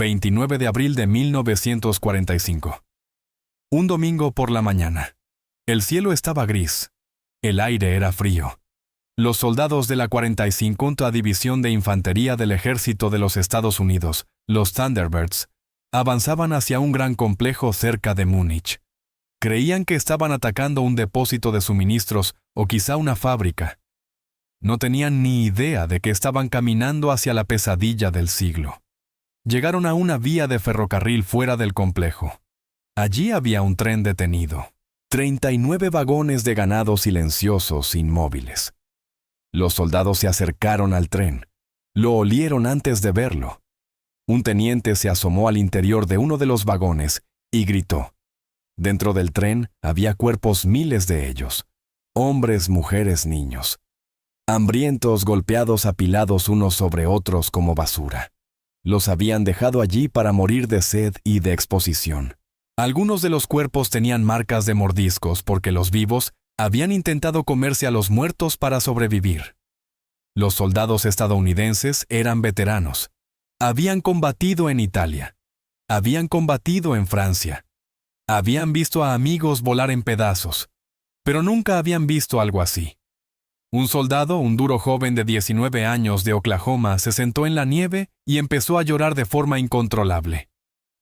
29 de abril de 1945. Un domingo por la mañana. El cielo estaba gris. El aire era frío. Los soldados de la 45ª División de Infantería del Ejército de los Estados Unidos, los Thunderbirds, avanzaban hacia un gran complejo cerca de Múnich. Creían que estaban atacando un depósito de suministros o quizá una fábrica. No tenían ni idea de que estaban caminando hacia la pesadilla del siglo. Llegaron a una vía de ferrocarril fuera del complejo. Allí había un tren detenido. 39 vagones de ganado silenciosos, inmóviles. Los soldados se acercaron al tren. Lo olieron antes de verlo. Un teniente se asomó al interior de uno de los vagones y gritó. Dentro del tren había cuerpos, miles de ellos. Hombres, mujeres, niños. Hambrientos, golpeados, apilados unos sobre otros como basura. Los habían dejado allí para morir de sed y de exposición. Algunos de los cuerpos tenían marcas de mordiscos porque los vivos habían intentado comerse a los muertos para sobrevivir. Los soldados estadounidenses eran veteranos. Habían combatido en Italia. Habían combatido en Francia. Habían visto a amigos volar en pedazos. Pero nunca habían visto algo así. Un soldado, un duro joven de 19 años de Oklahoma, se sentó en la nieve y empezó a llorar de forma incontrolable.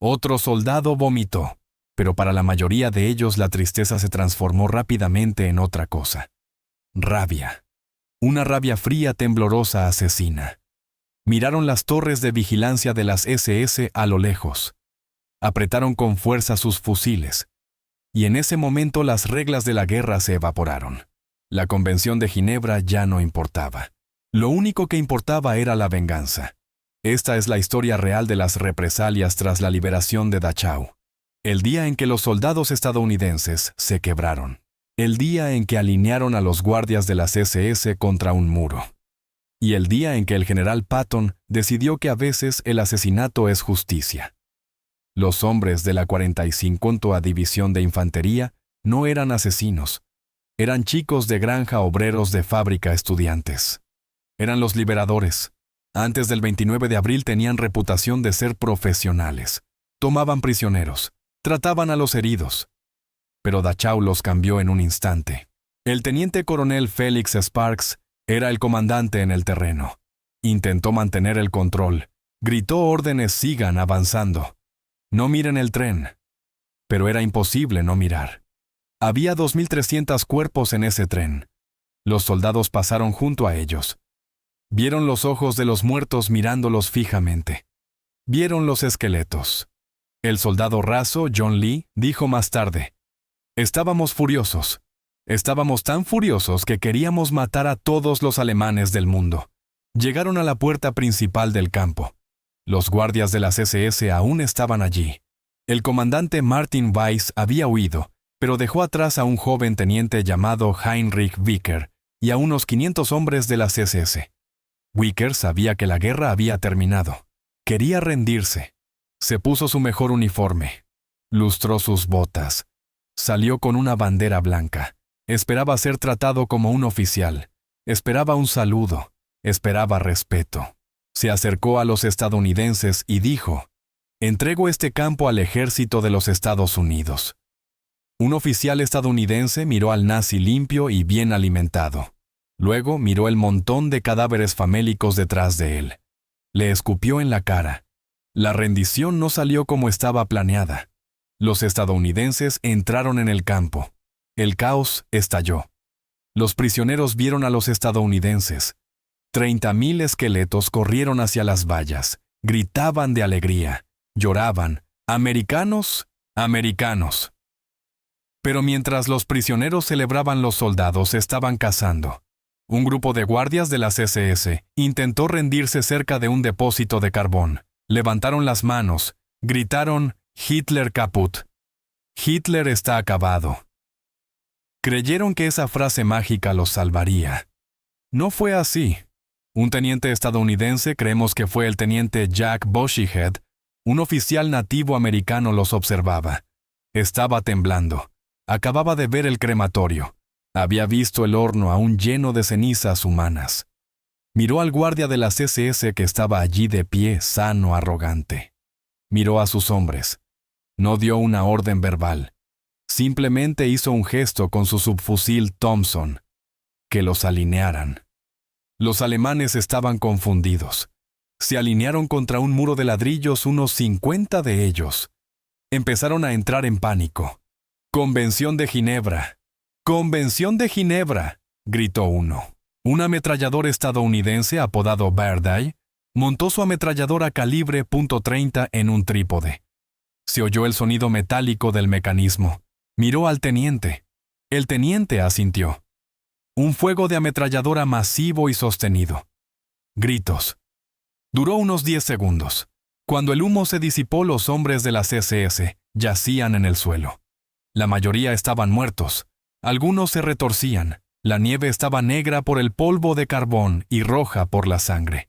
Otro soldado vomitó. Pero para la mayoría de ellos la tristeza se transformó rápidamente en otra cosa. Rabia. Una rabia fría, temblorosa, asesina. Miraron las torres de vigilancia de las SS a lo lejos. Apretaron con fuerza sus fusiles. Y en ese momento las reglas de la guerra se evaporaron. La Convención de Ginebra ya no importaba. Lo único que importaba era la venganza. Esta es la historia real de las represalias tras la liberación de Dachau. El día en que los soldados estadounidenses se quebraron. El día en que alinearon a los guardias de las SS contra un muro. Y el día en que el general Patton decidió que a veces el asesinato es justicia. Los hombres de la 45ª División de Infantería no eran asesinos. Eran chicos de granja, obreros de fábrica, estudiantes. Eran los liberadores. Antes del 29 de abril tenían reputación de ser profesionales. Tomaban prisioneros. Trataban a los heridos. Pero Dachau los cambió en un instante. El teniente coronel Felix Sparks era el comandante en el terreno. Intentó mantener el control. Gritó órdenes: sigan avanzando. No miren el tren. Pero era imposible no mirar. Había 2.300 cuerpos en ese tren. Los soldados pasaron junto a ellos. Vieron los ojos de los muertos mirándolos fijamente. Vieron los esqueletos. El soldado raso, John Lee, dijo más tarde: estábamos furiosos. Estábamos tan furiosos que queríamos matar a todos los alemanes del mundo. Llegaron a la puerta principal del campo. Los guardias de las SS aún estaban allí. El comandante Martin Weiss había huido, pero dejó atrás a un joven teniente llamado Heinrich Wicker y a unos 500 hombres de las SS. Wicker sabía que la guerra había terminado. Quería rendirse. Se puso su mejor uniforme. Lustró sus botas. Salió con una bandera blanca. Esperaba ser tratado como un oficial. Esperaba un saludo. Esperaba respeto. Se acercó a los estadounidenses y dijo: entrego este campo al ejército de los Estados Unidos. Un oficial estadounidense miró al nazi limpio y bien alimentado. Luego miró el montón de cadáveres famélicos detrás de él. Le escupió en la cara. La rendición no salió como estaba planeada. Los estadounidenses entraron en el campo. El caos estalló. Los prisioneros vieron a los estadounidenses. 30.000 esqueletos corrieron hacia las vallas. Gritaban de alegría. Lloraban. ¡Americanos! ¡Americanos! Pero mientras los prisioneros celebraban, los soldados estaban cazando. Un grupo de guardias de las SS intentó rendirse cerca de un depósito de carbón. Levantaron las manos, gritaron: Hitler kaput. Hitler está acabado. Creyeron que esa frase mágica los salvaría. No fue así. Un teniente estadounidense, creemos que fue el teniente Jack Bushyhead, un oficial nativo americano, los observaba. Estaba temblando. Acababa de ver el crematorio. Había visto el horno aún lleno de cenizas humanas. Miró al guardia de las SS que estaba allí de pie, sano, arrogante. Miró a sus hombres. No dio una orden verbal. Simplemente hizo un gesto con su subfusil Thompson. Que los alinearan. Los alemanes estaban confundidos. Se alinearon contra un muro de ladrillos unos 50 de ellos. Empezaron a entrar en pánico. «Convención de Ginebra. ¡Convención de Ginebra!», gritó uno. Un ametrallador estadounidense apodado Barday montó su ametralladora calibre .30 en un trípode. Se oyó el sonido metálico del mecanismo. Miró al teniente. El teniente asintió. Un fuego de ametralladora masivo y sostenido. Gritos. Duró unos 10 segundos. Cuando el humo se disipó, los hombres de las SS yacían en el suelo. La mayoría estaban muertos. Algunos se retorcían. La nieve estaba negra por el polvo de carbón y roja por la sangre.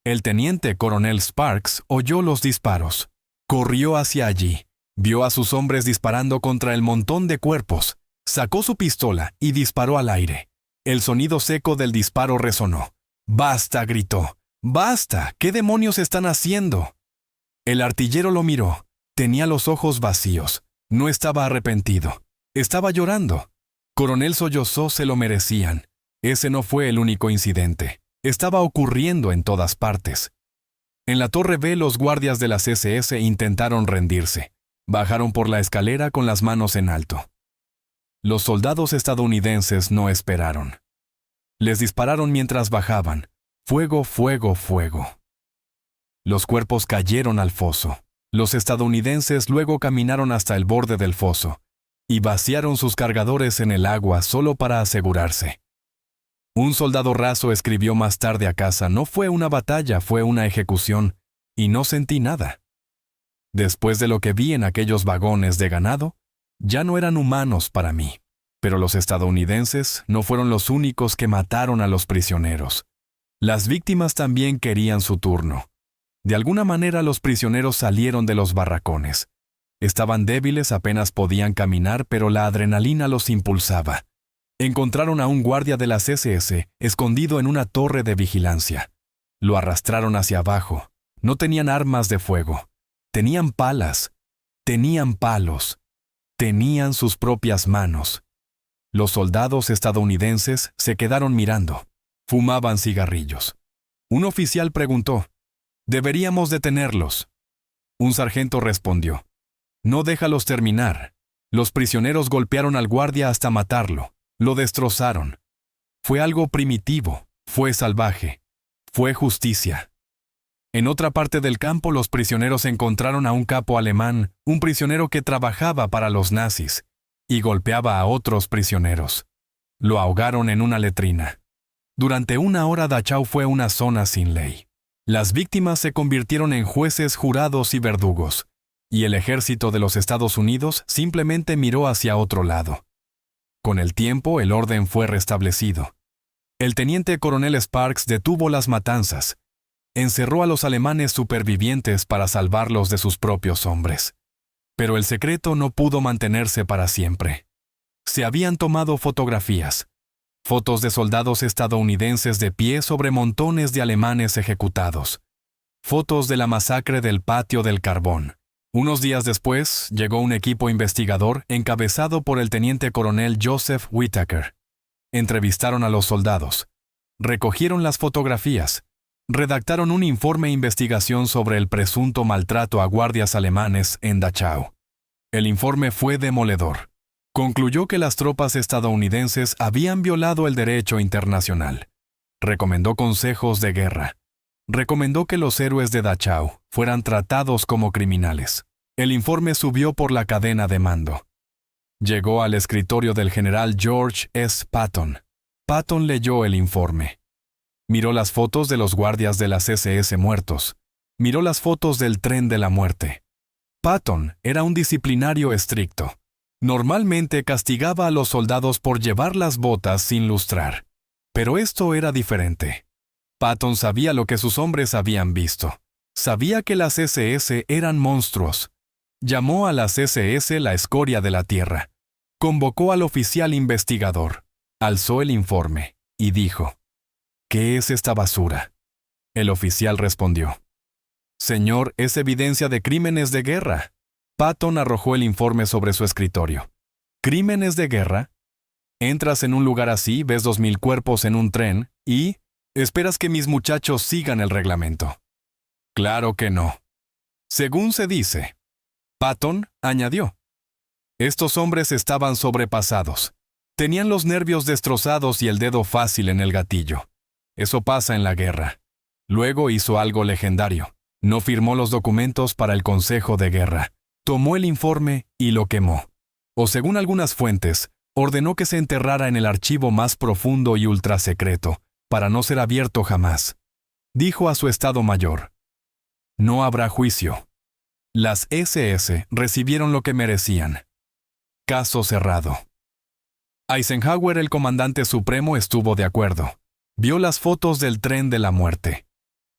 El teniente coronel Sparks oyó los disparos. Corrió hacia allí. Vio a sus hombres disparando contra el montón de cuerpos. Sacó su pistola y disparó al aire. El sonido seco del disparo resonó. «¡Basta!», gritó. «¡Basta! ¿Qué demonios están haciendo?». El artillero lo miró. Tenía los ojos vacíos. No estaba arrepentido. Estaba llorando. Coronel sollozó, se lo merecían. Ese no fue el único incidente. Estaba ocurriendo en todas partes. En la Torre B, los guardias de las SS intentaron rendirse. Bajaron por la escalera con las manos en alto. Los soldados estadounidenses no esperaron. Les dispararon mientras bajaban. Fuego, fuego, fuego. Los cuerpos cayeron al foso. Los estadounidenses luego caminaron hasta el borde del foso y vaciaron sus cargadores en el agua solo para asegurarse. Un soldado raso escribió más tarde a casa: «No fue una batalla, fue una ejecución, y no sentí nada». Después de lo que vi en aquellos vagones de ganado, ya no eran humanos para mí. Pero los estadounidenses no fueron los únicos que mataron a los prisioneros. Las víctimas también querían su turno. De alguna manera los prisioneros salieron de los barracones. Estaban débiles, apenas podían caminar, pero la adrenalina los impulsaba. Encontraron a un guardia de las SS escondido en una torre de vigilancia. Lo arrastraron hacia abajo. No tenían armas de fuego. Tenían palas. Tenían palos. Tenían sus propias manos. Los soldados estadounidenses se quedaron mirando. Fumaban cigarrillos. Un oficial preguntó: «Deberíamos detenerlos». Un sargento respondió: «No, déjalos terminar». Los prisioneros golpearon al guardia hasta matarlo. Lo destrozaron. Fue algo primitivo, fue salvaje, fue justicia. En otra parte del campo, los prisioneros encontraron a un capo alemán, un prisionero que trabajaba para los nazis, y golpeaba a otros prisioneros. Lo ahogaron en una letrina. Durante 1 hora Dachau fue una zona sin ley. Las víctimas se convirtieron en jueces, jurados y verdugos, y el ejército de los Estados Unidos simplemente miró hacia otro lado. Con el tiempo, el orden fue restablecido. El teniente coronel Sparks detuvo las matanzas. Encerró a los alemanes supervivientes para salvarlos de sus propios hombres. Pero el secreto no pudo mantenerse para siempre. Se habían tomado fotografías. Fotos de soldados estadounidenses de pie sobre montones de alemanes ejecutados. Fotos de la masacre del Patio del Carbón. Unos días después, llegó un equipo investigador encabezado por el teniente coronel Joseph Whittaker. Entrevistaron a los soldados. Recogieron las fotografías. Redactaron un informe de investigación sobre el presunto maltrato a guardias alemanes en Dachau. El informe fue demoledor. Concluyó que las tropas estadounidenses habían violado el derecho internacional. Recomendó consejos de guerra. Recomendó que los héroes de Dachau fueran tratados como criminales. El informe subió por la cadena de mando. Llegó al escritorio del general George S. Patton. Patton leyó el informe. Miró las fotos de los guardias de las SS muertos. Miró las fotos del tren de la muerte. Patton era un disciplinario estricto. Normalmente castigaba a los soldados por llevar las botas sin lustrar. Pero esto era diferente. Patton sabía lo que sus hombres habían visto. Sabía que las SS eran monstruos. Llamó a las SS la escoria de la tierra. Convocó al oficial investigador. Alzó el informe y dijo: «¿Qué es esta basura?». El oficial respondió: Señor, es evidencia de crímenes de guerra. Patton arrojó el informe sobre su escritorio. ¿Crímenes de guerra? Entras en un lugar así, ves 2000 cuerpos en un tren y esperas que mis muchachos sigan el reglamento. Claro que no. Según se dice. Patton añadió. Estos hombres estaban sobrepasados. Tenían los nervios destrozados y el dedo fácil en el gatillo. Eso pasa en la guerra. Luego hizo algo legendario. No firmó los documentos para el Consejo de Guerra. Tomó el informe y lo quemó. O según algunas fuentes, ordenó que se enterrara en el archivo más profundo y ultrasecreto, para no ser abierto jamás. Dijo a su Estado Mayor: no habrá juicio. Las SS recibieron lo que merecían. Caso cerrado. Eisenhower, el comandante supremo, estuvo de acuerdo. Vio las fotos del tren de la muerte.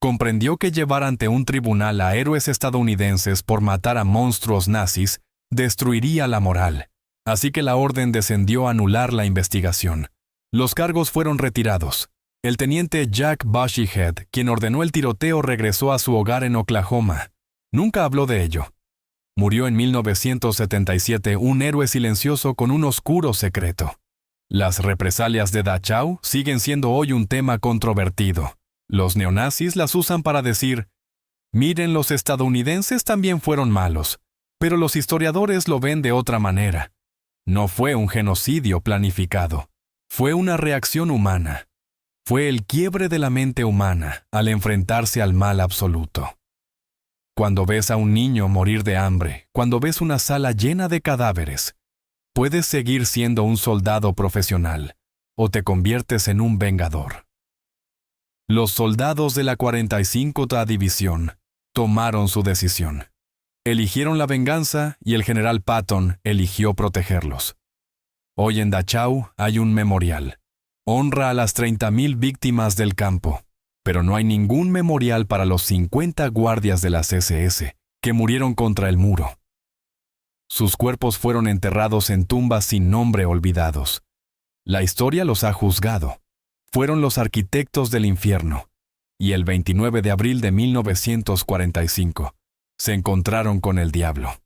Comprendió que llevar ante un tribunal a héroes estadounidenses por matar a monstruos nazis destruiría la moral. Así que la orden descendió a anular la investigación. Los cargos fueron retirados. El teniente Jack Bushyhead, quien ordenó el tiroteo, regresó a su hogar en Oklahoma. Nunca habló de ello. Murió en 1977 un héroe silencioso con un oscuro secreto. Las represalias de Dachau siguen siendo hoy un tema controvertido. Los neonazis las usan para decir: miren, los estadounidenses también fueron malos, pero los historiadores lo ven de otra manera. No fue un genocidio planificado. Fue una reacción humana. Fue el quiebre de la mente humana al enfrentarse al mal absoluto. Cuando ves a un niño morir de hambre, cuando ves una sala llena de cadáveres, puedes seguir siendo un soldado profesional o te conviertes en un vengador. Los soldados de la 45ª División tomaron su decisión. Eligieron la venganza y el general Patton eligió protegerlos. Hoy en Dachau hay un memorial. Honra a las 30.000 víctimas del campo, pero no hay ningún memorial para los 50 guardias de las SS que murieron contra el muro. Sus cuerpos fueron enterrados en tumbas sin nombre olvidados. La historia los ha juzgado. Fueron los arquitectos del infierno. Y el 29 de abril de 1945 se encontraron con el diablo.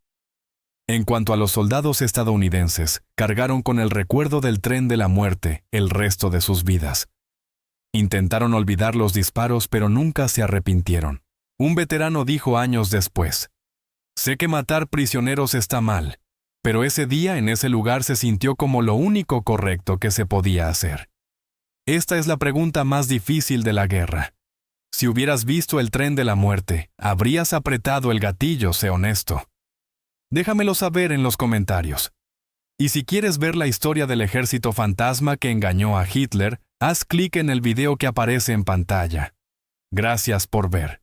En cuanto a los soldados estadounidenses, cargaron con el recuerdo del tren de la muerte el resto de sus vidas. Intentaron olvidar los disparos, pero nunca se arrepintieron. Un veterano dijo años después: sé que matar prisioneros está mal, pero ese día en ese lugar se sintió como lo único correcto que se podía hacer. Esta es la pregunta más difícil de la guerra. Si hubieras visto el tren de la muerte, ¿habrías apretado el gatillo? Sé honesto. Déjamelo saber en los comentarios. Y si quieres ver la historia del ejército fantasma que engañó a Hitler, haz clic en el video que aparece en pantalla. Gracias por ver.